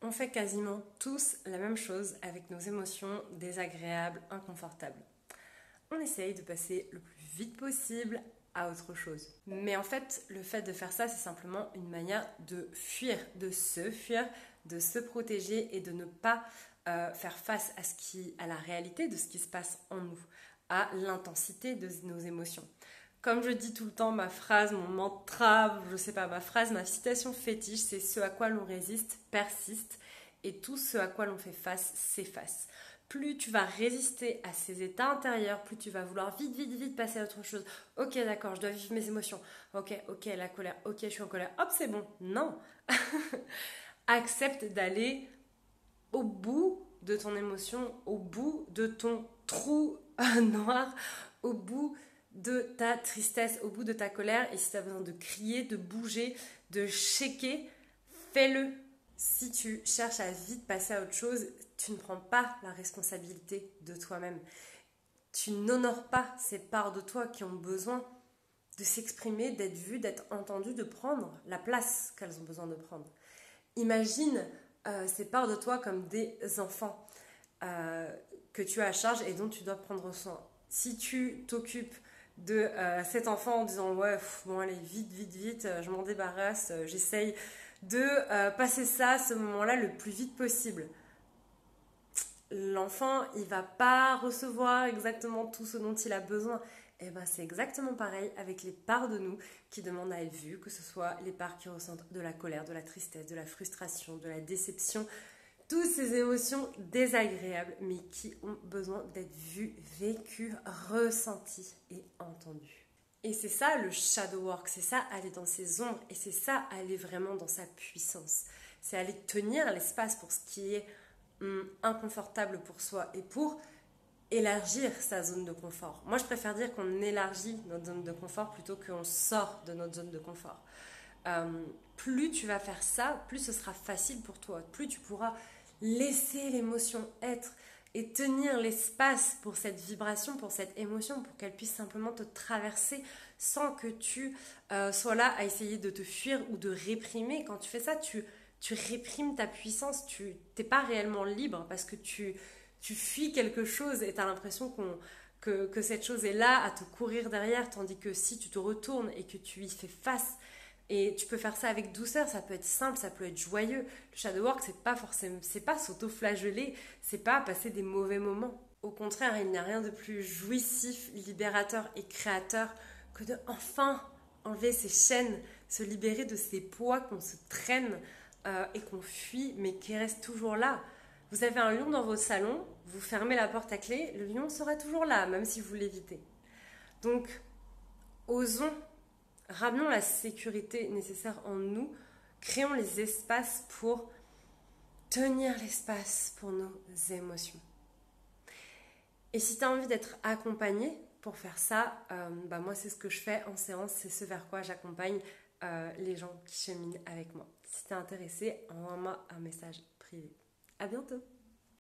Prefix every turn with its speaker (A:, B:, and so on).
A: On fait quasiment tous la même chose avec nos émotions désagréables, inconfortables. On essaye de passer le plus vite possible à autre chose. Mais en fait, le fait de faire ça, c'est simplement une manière de fuir, de se protéger et de ne pas faire face à la réalité de ce qui se passe en nous, à l'intensité de nos émotions. Comme je dis tout le temps, ma phrase, mon mantra, je sais pas, ma phrase, ma citation fétiche, c'est ce à quoi l'on résiste persiste et tout ce à quoi l'on fait face s'efface. Plus tu vas résister à ces états intérieurs, plus tu vas vouloir vite, vite, vite passer à autre chose. Ok, d'accord, je dois vivre mes émotions. Ok, la colère. Ok, je suis en colère. Hop, c'est bon. Non. Accepte d'aller au bout de ton émotion, au bout de ton trou noir, au bout de ta tristesse, au bout de ta colère. Et si tu as besoin de crier, de bouger, de shaker, fais-le. Si tu cherches à vite passer à autre chose, tu ne prends pas la responsabilité de toi-même. Tu n'honores pas ces parts de toi qui ont besoin de s'exprimer, d'être vues, d'être entendues, de prendre la place qu'elles ont besoin de prendre. Imagine ces parts de toi comme des enfants que tu as à charge et dont tu dois prendre soin. Si tu t'occupes de cet enfant en disant ouais, bon allez, vite, vite, vite, je m'en débarrasse, j'essaye de passer ça, ce moment-là, le plus vite possible. L'enfant, il va pas recevoir exactement tout ce dont il a besoin. Et ben c'est exactement pareil avec les parts de nous qui demandent à être vues, que ce soit les parts qui ressentent de la colère, de la tristesse, de la frustration, de la déception, toutes ces émotions désagréables, mais qui ont besoin d'être vues, vécues, ressenties et entendues. Et c'est ça le shadow work, c'est ça aller dans ses ombres, et c'est ça aller vraiment dans sa puissance. C'est aller tenir l'espace pour ce qui est inconfortable pour soi et pour élargir sa zone de confort. Moi, je préfère dire qu'on élargit notre zone de confort plutôt qu'on sort de notre zone de confort. Plus tu vas faire ça, plus ce sera facile pour toi, plus tu pourras laisser l'émotion être et tenir l'espace pour cette vibration, pour cette émotion, pour qu'elle puisse simplement te traverser sans que tu sois là à essayer de te fuir ou de réprimer. Quand tu fais ça, tu réprimes ta puissance, tu n'es pas réellement libre parce que tu fuis quelque chose et tu as l'impression que cette chose est là à te courir derrière, tandis que si tu te retournes et que tu y fais face, et tu peux faire ça avec douceur, ça peut être simple, ça peut être joyeux. Le shadow work, c'est pas forcément, c'est pas s'auto-flageller, c'est pas passer des mauvais moments. Au contraire, il n'y a rien de plus jouissif, libérateur et créateur que de enfin enlever ces chaînes, se libérer de ces poids qu'on se traîne et qu'on fuit, mais qui restent toujours là. Vous avez un lion dans votre salon, vous fermez la porte à clé, le lion sera toujours là, même si vous l'évitez. Donc, osons, ramenons la sécurité nécessaire en nous, créons les espaces pour tenir l'espace pour nos émotions. Et si tu as envie d'être accompagné pour faire ça, moi c'est ce que je fais en séance, c'est ce vers quoi j'accompagne les gens qui cheminent avec moi. Si tu es intéressé, envoie-moi un message privé. À bientôt!